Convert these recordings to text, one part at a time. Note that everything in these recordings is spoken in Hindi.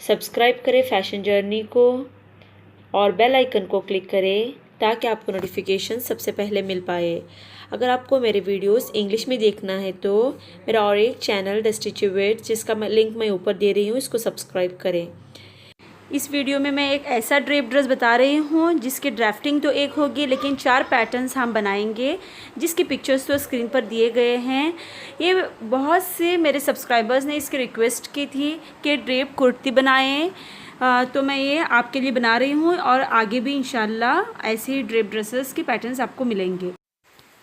सब्सक्राइब करें फैशन जर्नी को और बेल आइकन को क्लिक करें ताकि आपको नोटिफिकेशन सबसे पहले मिल पाए। अगर आपको मेरे वीडियोस इंग्लिश में देखना है तो मेरा और एक चैनल द स्टिच विद, जिसका लिंक मैं ऊपर दे रही हूँ, इसको सब्सक्राइब करें। इस वीडियो में मैं एक ऐसा ड्रेप ड्रेस बता रही हूँ जिसकी ड्राफ्टिंग तो एक होगी लेकिन 4 पैटर्न्स हम बनाएंगे, जिसके पिक्चर्स तो स्क्रीन पर दिए गए हैं। ये बहुत से मेरे सब्सक्राइबर्स ने इसकी रिक्वेस्ट की थी कि ड्रेप कुर्ती बनाएं, तो मैं ये आपके लिए बना रही हूँ और आगे भी इंशाल्लाह ऐसे ही ड्रेप ड्रेसेस के पैटर्न्स आपको मिलेंगे।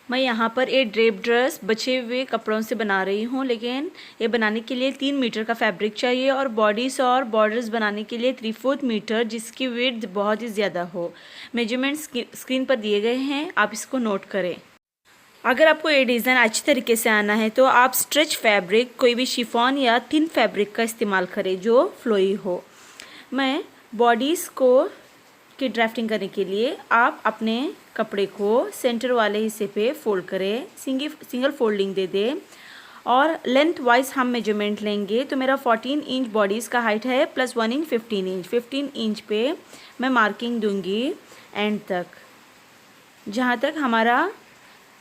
मैं यहाँ पर एक ड्रेप ड्रेस बचे हुए कपड़ों से बना रही हूँ, लेकिन ये बनाने के लिए 3 मीटर का फैब्रिक चाहिए और बॉडीज और बॉर्डर्स बनाने के लिए 3/4 मीटर, जिसकी विड्थ बहुत ही ज़्यादा हो। मेजरमेंट्स स्क्रीन पर दिए गए हैं, आप इसको नोट करें। अगर आपको ये डिज़ाइन अच्छी तरीके से आना है तो आप स्ट्रेच फैब्रिक, कोई भी शिफॉन या थिन फैब्रिक का इस्तेमाल करें जो फ्लोई हो। मैं बॉडीज़ को की ड्राफ्टिंग करने के लिए आप अपने कपड़े को सेंटर वाले हिस्से पे फोल्ड करें, सिंगल फोल्डिंग दे दें और लेंथ वाइज हम मेजरमेंट लेंगे। तो मेरा 14 इंच बॉडीज़ का हाइट है प्लस 1 इंच 15 इंच पे मैं मार्किंग दूंगी एंड तक। जहाँ तक हमारा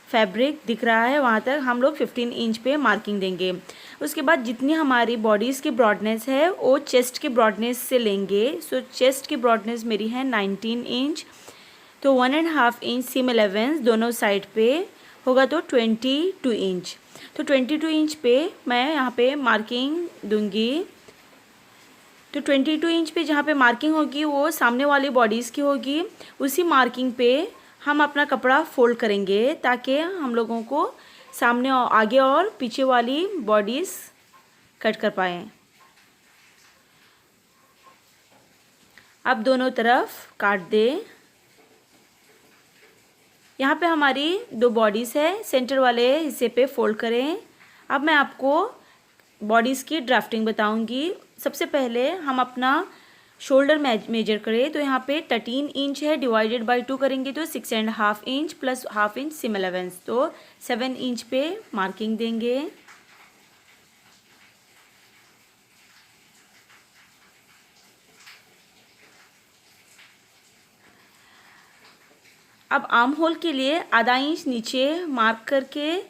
फैब्रिक दिख रहा है वहाँ तक हम लोग 15 इंच पे मार्किंग देंगे। उसके बाद जितनी हमारी बॉडीज़ की ब्रॉडनेस है वो चेस्ट के ब्रॉडनेस से लेंगे। सो चेस्ट की ब्रॉडनेस मेरी है 19 इंच, तो 1.5 इंच सीम अलेवेंस दोनों साइड पे होगा तो 22 इंच। तो 22 इंच पे मैं यहाँ पे मार्किंग दूंगी। तो 22 इंच पे जहाँ पे मार्किंग होगी वो सामने वाली बॉडीज़ की होगी। उसी मार्किंग पे हम अपना कपड़ा फोल्ड करेंगे ताकि हम लोगों को सामने आगे और पीछे वाली बॉडीज़ कट कर पाएँ। अब दोनों तरफ काट दें। यहाँ पे हमारी 2 बॉडीज़ है, सेंटर वाले हिस्से पे फोल्ड करें। अब मैं आपको बॉडीज़ की ड्राफ्टिंग बताऊंगी। सबसे पहले हम अपना शोल्डर मेजर करें, तो यहाँ पे 13 इंच है, डिवाइडेड बाय 2 करेंगे तो 6.5 इंच प्लस हाफ इंच सीम अलेवेंस, तो 7 इंच पे मार्किंग देंगे। अब आर्म होल के लिए आधा इंच नीचे मार्क करके,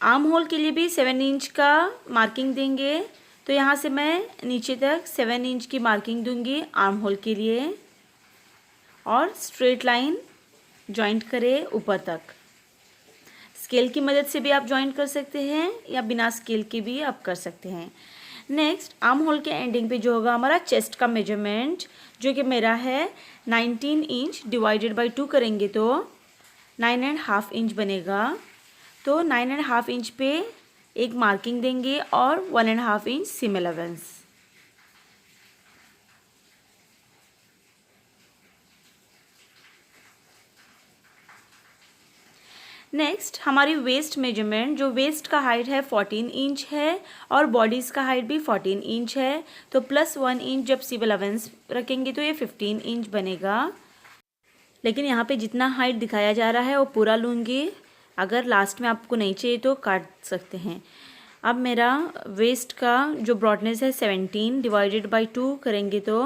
आर्म होल के लिए भी 7 इंच का मार्किंग देंगे। तो यहाँ से मैं नीचे तक 7 इंच की मार्किंग दूंगी आर्म होल के लिए और स्ट्रेट लाइन जॉइंट करें ऊपर तक। स्केल की मदद से भी आप जॉइंट कर सकते हैं या बिना स्केल के भी आप कर सकते हैं। नेक्स्ट आर्म होल के एंडिंग पे जो होगा हमारा चेस्ट का मेजरमेंट, जो कि मेरा है 19 इंच, डिवाइडेड बाय 2 करेंगे तो 9.5 इंच बनेगा। तो 9.5 इंच पे एक मार्किंग देंगे और 1.5 इंच सीम अलेवेंस। नेक्स्ट हमारी वेस्ट मेजरमेंट, जो वेस्ट का हाइट है 14 इंच है और बॉडीज़ का हाइट भी 14 इंच है, तो प्लस 1 इंच जब सीम अलेवेंस रखेंगे तो ये 15 इंच बनेगा। लेकिन यहाँ पे जितना हाइट दिखाया जा रहा है वो पूरा लूँगी, अगर लास्ट में आपको नहीं चाहिए तो काट सकते हैं। अब मेरा वेस्ट का जो ब्रॉडनेस है 17, डिवाइडेड बाय 2 करेंगे तो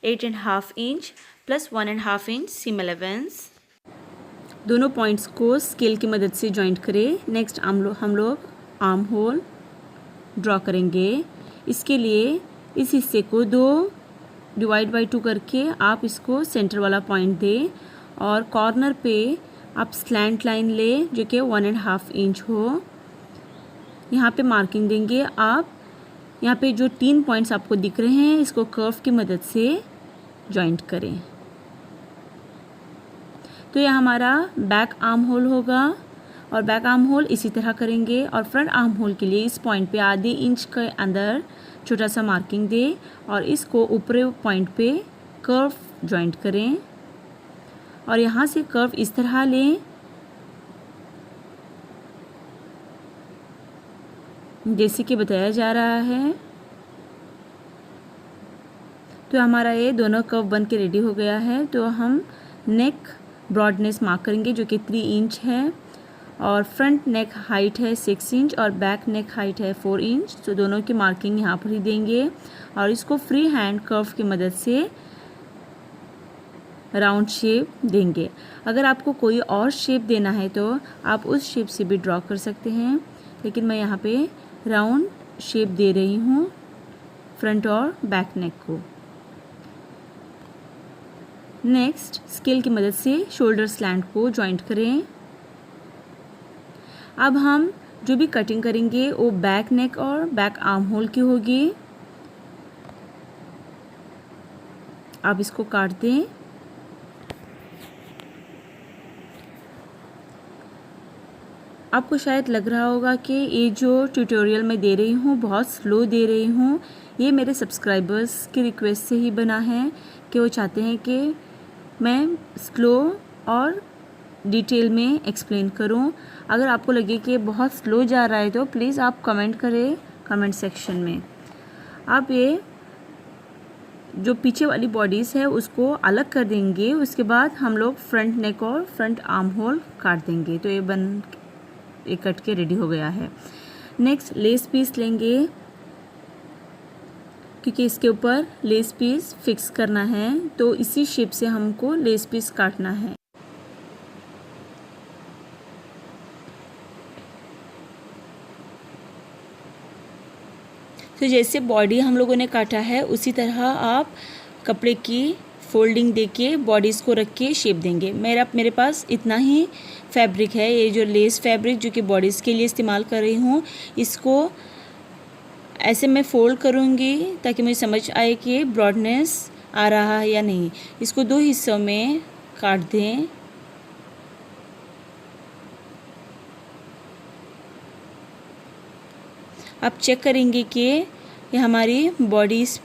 8.5 इंच प्लस 1.5 इंच सीम अलेवेंस। दोनों पॉइंट्स को स्केल की मदद से जॉइंट करें। नेक्स्ट हम लोग आर्म होल ड्रॉ करेंगे। इसके लिए इस हिस्से को 2 डिवाइड बाय 2 करके आप इसको सेंटर वाला पॉइंट दें और कॉर्नर पे आप स्लैंट लाइन लें जो कि 1.5 इंच हो। यहाँ पे मार्किंग देंगे आप। यहाँ पे जो 3 पॉइंट्स आपको दिख रहे हैं इसको कर्व की मदद से जॉइंट करें। तो यह हमारा बैक आर्म होल होगा और बैक आर्म होल इसी तरह करेंगे और फ्रंट आर्म होल के लिए इस पॉइंट पे आधे इंच के अंदर छोटा सा मार्किंग दें और इसको ऊपरी पॉइंट पे कर्व जॉइंट करें और यहाँ से कर्व इस तरह लें जैसे कि बताया जा रहा है। तो हमारा ये दोनों कर्व बन के रेडी हो गया है। तो हम नेक ब्रॉडनेस मार्क करेंगे जो कि 3 इंच है और फ्रंट नेक हाइट है 6 इंच और बैक नेक हाइट है 4 इंच। तो दोनों की मार्किंग यहाँ पर ही देंगे और इसको फ्री हैंड कर्व की मदद से राउंड शेप देंगे। अगर आपको कोई और शेप देना है तो आप उस शेप से भी ड्रॉ कर सकते हैं, लेकिन मैं यहाँ पे राउंड शेप दे रही हूँ फ्रंट और बैक नेक को। नेक्स्ट स्केल की मदद से शोल्डर स्लैंट को जॉइंट करें। अब हम जो भी कटिंग करेंगे वो बैक नेक और बैक आर्म होल की होगी। आप इसको काट दें। आपको शायद लग रहा होगा कि ये जो ट्यूटोरियल मैं दे रही हूँ बहुत स्लो दे रही हूँ। ये मेरे सब्सक्राइबर्स की रिक्वेस्ट से ही बना है कि वो चाहते हैं कि मैं स्लो और डिटेल में एक्सप्लेन करूं। अगर आपको लगे कि बहुत स्लो जा रहा है तो प्लीज़ आप कमेंट करें कमेंट सेक्शन में। आप ये जो पीछे वाली बॉडीज़ है उसको अलग कर देंगे। उसके बाद हम लोग फ्रंट नेक और फ्रंट आर्म होल काट देंगे। तो ये कट के रेडी हो गया है। नेक्स्ट लेस पीस लेंगे, क्योंकि इसके ऊपर लेस पीस फिक्स करना है तो इसी शेप से हमको लेस पीस काटना है। तो जैसे बॉडी हम लोगों ने काटा है उसी तरह आप कपड़े की फोल्डिंग देके बॉडीज़ को रख के शेप देंगे। मेरे पास इतना ही फैब्रिक है, ये जो लेस फैब्रिक जो कि बॉडीज़ के लिए इस्तेमाल कर रही हूँ, इसको ऐसे मैं फोल्ड करूँगी ताकि मुझे समझ आए कि ब्रॉडनेस आ रहा है या नहीं। इसको 2 हिस्सों में काट दें। आप चेक करेंगे कि ये हमारी बॉडीज़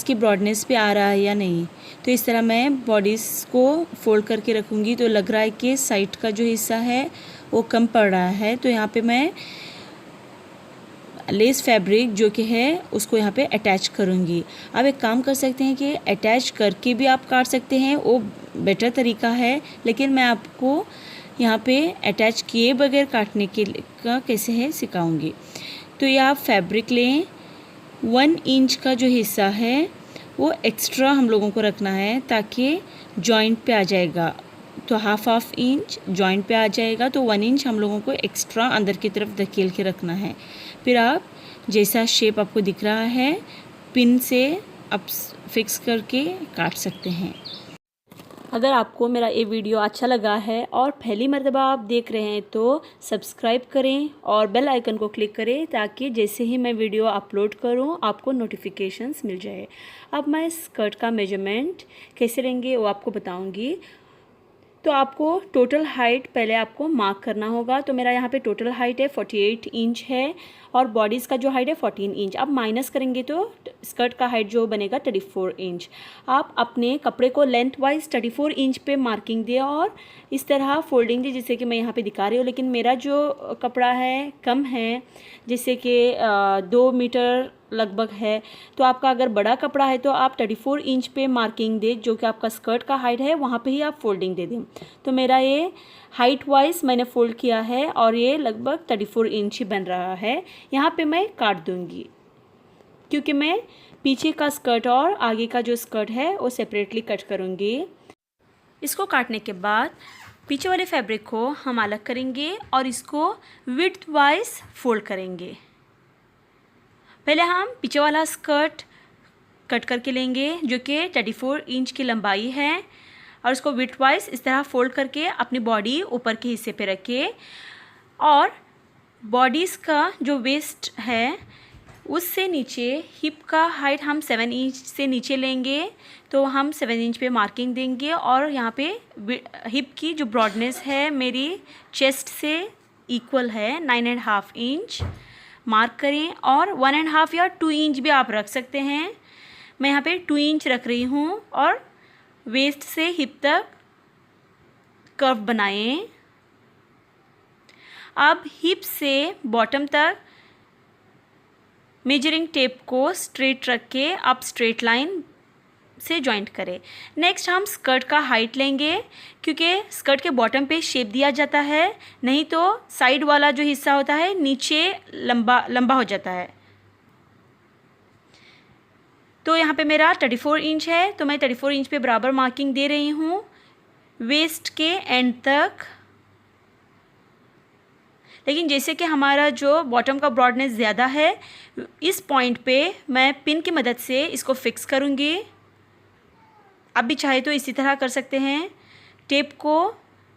की ब्रॉडनेस पे आ रहा है या नहीं। तो इस तरह मैं बॉडीज़ को फोल्ड करके रखूँगी। तो लग रहा है कि साइड का जो हिस्सा है वो कम पड़ रहा है, तो यहाँ पे मैं लेस फैब्रिक जो कि है उसको यहाँ पे अटैच करूँगी। आप एक काम कर सकते हैं कि अटैच करके भी आप काट सकते हैं, वो बेटर तरीका है, लेकिन मैं आपको यहाँ पे अटैच किए बगैर काटने का कैसे है सिखाऊंगी। तो ये आप फैब्रिक लें। 1 इंच का जो हिस्सा है वो एक्स्ट्रा हम लोगों को रखना है ताकि जॉइंट पे आ जाएगा। तो हाफ इंच जॉइंट पे आ जाएगा, तो 1 इंच हम लोगों को एक्स्ट्रा अंदर की तरफ धकेल के रखना है। फिर आप जैसा शेप आपको दिख रहा है पिन से आप फिक्स करके काट सकते हैं। अगर आपको मेरा ये वीडियो अच्छा लगा है और पहली मर्तबा आप देख रहे हैं तो सब्सक्राइब करें और बेल आइकन को क्लिक करें ताकि जैसे ही मैं वीडियो अपलोड करूं आपको नोटिफिकेशंस मिल जाए। अब मैं स्कर्ट का मेजरमेंट कैसे लेंगे वो आपको बताऊंगी। तो आपको टोटल हाइट पहले आपको मार्क करना होगा। तो मेरा यहाँ पे टोटल हाइट है 48 इंच है और बॉडीज़ का जो हाइट है 14 इंच। अब माइनस करेंगे तो स्कर्ट का हाइट जो बनेगा 34 इंच। आप अपने कपड़े को लेंथ वाइज 34 इंच पे मार्किंग दिया और इस तरह फोल्डिंग दी, जैसे कि मैं यहाँ पे दिखा रही हूँ। लेकिन मेरा जो कपड़ा है कम है, जैसे कि 2 मीटर लगभग है। तो आपका अगर बड़ा कपड़ा है तो आप 34 इंच पे मार्किंग दे, जो कि आपका स्कर्ट का हाइट है वहाँ पे ही आप फोल्डिंग दे दें। तो मेरा ये हाइट वाइज मैंने फोल्ड किया है और ये लगभग 34 इंच ही बन रहा है। यहाँ पे मैं काट दूँगी क्योंकि मैं पीछे का स्कर्ट और आगे का जो स्कर्ट है वो सेपरेटली कट करूँगी। इसको काटने के बाद पीछे वाले फैब्रिक को हम अलग करेंगे और इसको विड्थ वाइज फोल्ड करेंगे। पहले हम पीछे वाला स्कर्ट कट करके लेंगे जो कि 34 इंच की लंबाई है और उसको विड्थ वाइज इस तरह फोल्ड करके अपनी बॉडी ऊपर के हिस्से पे रखें और बॉडीज़ का जो वेस्ट है उससे नीचे हिप का हाइट हम 7 इंच से नीचे लेंगे। तो हम 7 इंच पे मार्किंग देंगे और यहाँ पे हिप की जो ब्रॉडनेस है मेरी चेस्ट से इक्वल है 9.5 इंच मार्क करें और 1.5 या 2 इंच भी आप रख सकते हैं। मैं यहाँ पे 2 इंच रख रही हूँ और वेस्ट से हिप तक कर्व बनाएं। अब हिप से बॉटम तक मेजरिंग टेप को स्ट्रेट रख के आप स्ट्रेट लाइन से जॉइंट करें। नेक्स्ट हम स्कर्ट का हाइट लेंगे, क्योंकि स्कर्ट के बॉटम पे शेप दिया जाता है, नहीं तो साइड वाला जो हिस्सा होता है नीचे लंबा लंबा हो जाता है। तो यहाँ पे मेरा 34 इंच है, तो मैं 34 इंच पे बराबर मार्किंग दे रही हूँ वेस्ट के एंड तक। लेकिन जैसे कि हमारा जो बॉटम का ब्रॉडनेस ज़्यादा है, इस पॉइंट पे मैं पिन की मदद से इसको फिक्स करूँगी। आप भी चाहे तो इसी तरह कर सकते हैं। टेप को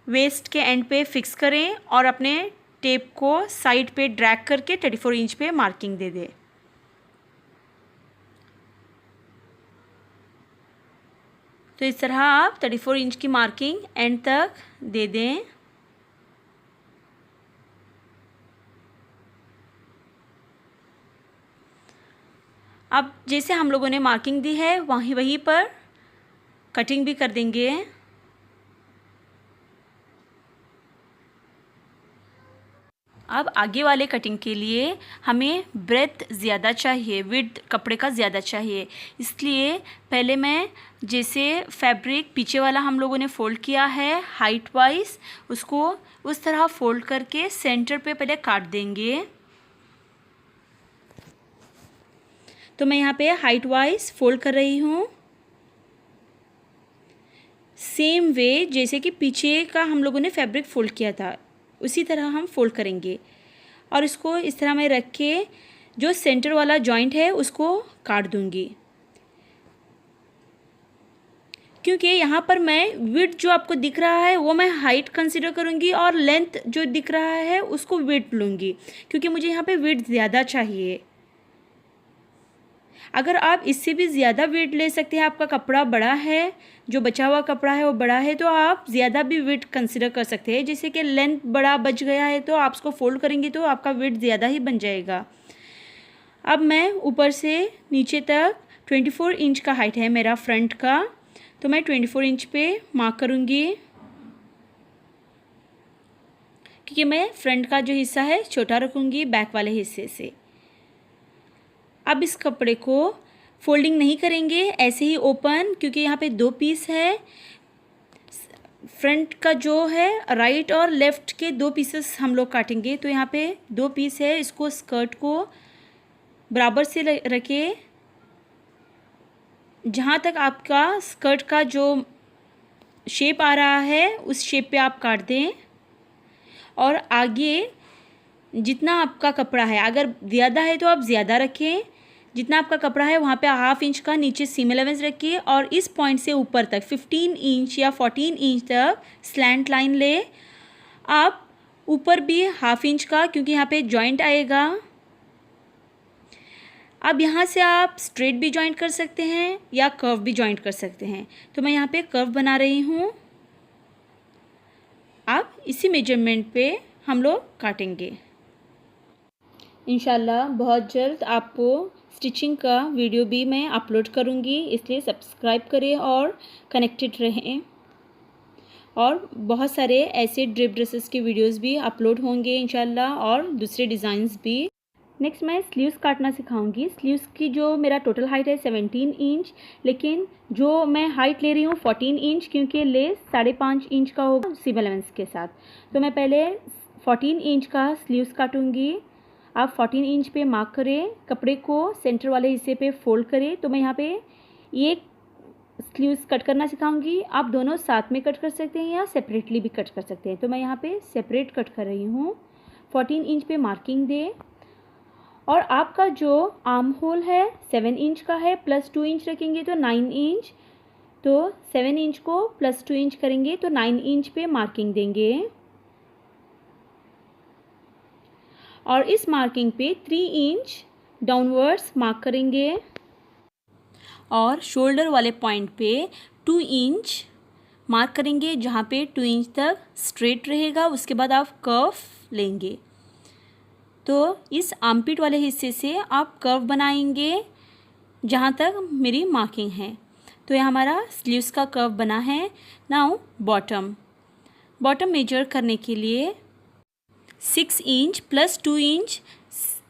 वेस्ट के एंड पे फिक्स करें और अपने टेप को साइड पे ड्रैग करके 34 इंच पे मार्किंग दे दें। तो इस तरह आप 34 इंच की मार्किंग एंड तक दे दें। अब जैसे हम लोगों ने मार्किंग दी है वहीं पर कटिंग भी कर देंगे। अब आगे वाले कटिंग के लिए हमें ब्रेथ ज़्यादा चाहिए, विड्थ कपड़े का ज़्यादा चाहिए, इसलिए पहले मैं जैसे फैब्रिक पीछे वाला हम लोगों ने फ़ोल्ड किया है हाइट वाइज, उसको उस तरह फ़ोल्ड करके सेंटर पे पहले काट देंगे। तो मैं यहाँ पे हाइट वाइज फ़ोल्ड कर रही हूँ, सेम वे जैसे कि पीछे का हम लोगों ने फैब्रिक फ़ोल्ड किया था उसी तरह हम फ़ोल्ड करेंगे। और इसको इस तरह मैं रख के जो सेंटर वाला जॉइंट है उसको काट दूंगी, क्योंकि यहाँ पर मैं विड्थ जो आपको दिख रहा है वो मैं हाइट कंसीडर करूँगी और लेंथ जो दिख रहा है उसको विड्थ लूँगी, क्योंकि मुझे यहाँ पे विड्थ ज़्यादा चाहिए। अगर आप इससे भी ज़्यादा वेट ले सकते हैं, आपका कपड़ा बड़ा है, जो बचा हुआ कपड़ा है वो बड़ा है, तो आप ज़्यादा भी वेट कंसिडर कर सकते हैं। जैसे कि लेंथ बड़ा बच गया है तो आप उसको फोल्ड करेंगे तो आपका वेट ज़्यादा ही बन जाएगा। अब मैं ऊपर से नीचे तक 24 इंच का हाइट है मेरा फ्रंट का, तो मैं 24 इंच पे मार्क करूँगी, क्योंकि मैं फ्रंट का जो हिस्सा है छोटा रखूँगी बैक वाले हिस्से से। अब इस कपड़े को फोल्डिंग नहीं करेंगे, ऐसे ही ओपन, क्योंकि यहाँ पे 2 पीस है, फ्रंट का जो है राइट और लेफ़्ट के 2 पीसेस हम लोग काटेंगे। तो यहाँ पे 2 पीस है, इसको स्कर्ट को बराबर से रखे, जहाँ तक आपका स्कर्ट का जो शेप आ रहा है उस शेप पे आप काट दें। और आगे जितना आपका कपड़ा है, अगर ज़्यादा है तो आप ज़्यादा रखें, जितना आपका कपड़ा है वहाँ पे ½ इंच का नीचे सीम अलाउंस रखिए और इस पॉइंट से ऊपर तक 15 इंच या 14 इंच तक स्लैंट लाइन ले। आप ऊपर भी ½ इंच का, क्योंकि यहाँ पे जॉइंट आएगा। अब यहाँ से आप स्ट्रेट भी जॉइंट कर सकते हैं या कर्व भी जॉइंट कर सकते हैं, तो मैं यहाँ पे कर्व बना रही हूँ। अब इसी मेजरमेंट पे हम लोग काटेंगे। इंशाल्लाह बहुत जल्द आपको स्टिचिंग का वीडियो भी मैं अपलोड करूँगी, इसलिए सब्सक्राइब करें और कनेक्टेड रहें। और बहुत सारे ऐसे ड्रिप ड्रेसेस के वीडियोस भी अपलोड होंगे इंशाल्लाह, और दूसरे डिज़ाइंस भी। नेक्स्ट मैं स्लीव्स काटना सिखाऊंगी। स्लीव्स की जो मेरा टोटल हाइट है 17 इंच, लेकिन जो मैं हाइट ले रही हूँ 14 इंच, क्योंकि लेस 5.5 इंच का होगा सीम अलाउंस के साथ। तो मैं पहले 14 इंच का स्लीव्स काटूंगी। आप 14 इंच पे मार्क करें, कपड़े को सेंटर वाले हिस्से पे फोल्ड करें। तो मैं यहाँ पे एक स्लीव्स कट करना सिखाऊंगी। आप दोनों साथ में कट कर सकते हैं या सेपरेटली भी कट कर सकते हैं। तो मैं यहाँ पे सेपरेट कट कर रही हूँ। 14 इंच पे मार्किंग दें, और आपका जो आर्म होल है 7 इंच का है, +2 इंच रखेंगे तो 9 इंच, तो 7 इंच को +2 इंच करेंगे तो 9 इंच पे मार्किंग देंगे। और इस मार्किंग पे 3 इंच डाउनवर्ड्स मार्क करेंगे, और शोल्डर वाले पॉइंट पे 2 इंच मार्क करेंगे, जहाँ पे 2 इंच तक स्ट्रेट रहेगा। उसके बाद आप कर्व लेंगे। तो इस आर्मपिट वाले हिस्से से आप कर्व बनाएंगे जहाँ तक मेरी मार्किंग है। तो यह हमारा स्लीव्स का कर्व बना है। नाउ बॉटम मेजर करने के लिए 6 इंच +2 इंच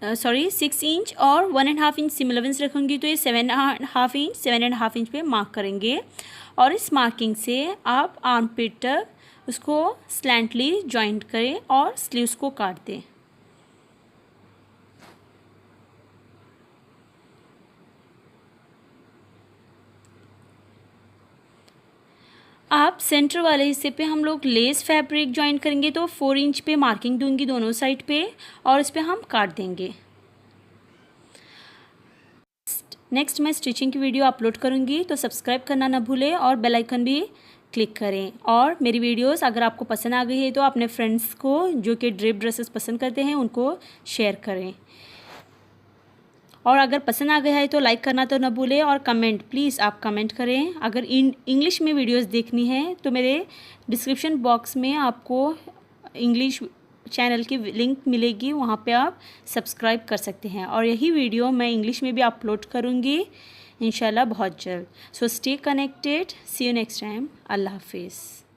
6 इंच और 1.5 इंच सीम अलाउंस रखूँगी, तो ये 7.5 इंच पे मार्क करेंगे। और इस मार्किंग से आप आर्म पिट तक उसको स्लैंटली जॉइंट करें और स्लीव्स को काट दें। आप सेंटर वाले हिस्से पे हम लोग लेस फैब्रिक जॉइंट करेंगे, तो 4 इंच पे मार्किंग दूंगी दोनों साइड पे और इस पे हम काट देंगे। नेक्स्ट मैं स्टिचिंग की वीडियो अपलोड करूंगी, तो सब्सक्राइब करना ना भूलें और बेल आइकन भी क्लिक करें। और मेरी वीडियोस अगर आपको पसंद आ गई है तो अपने फ्रेंड्स को जो कि ड्रेप ड्रेसेस पसंद करते हैं उनको शेयर करें। और अगर पसंद आ गया है तो लाइक करना तो न भूलें और कमेंट प्लीज़ आप कमेंट करें। अगर इंग्लिश में वीडियोस देखनी है तो मेरे डिस्क्रिप्शन बॉक्स में आपको इंग्लिश चैनल की लिंक मिलेगी, वहाँ पे आप सब्सक्राइब कर सकते हैं। और यही वीडियो मैं इंग्लिश में भी अपलोड करूँगी इंशाल्लाह बहुत जल्द। So stay connected, see you next time, अल्लाह हाफिज़।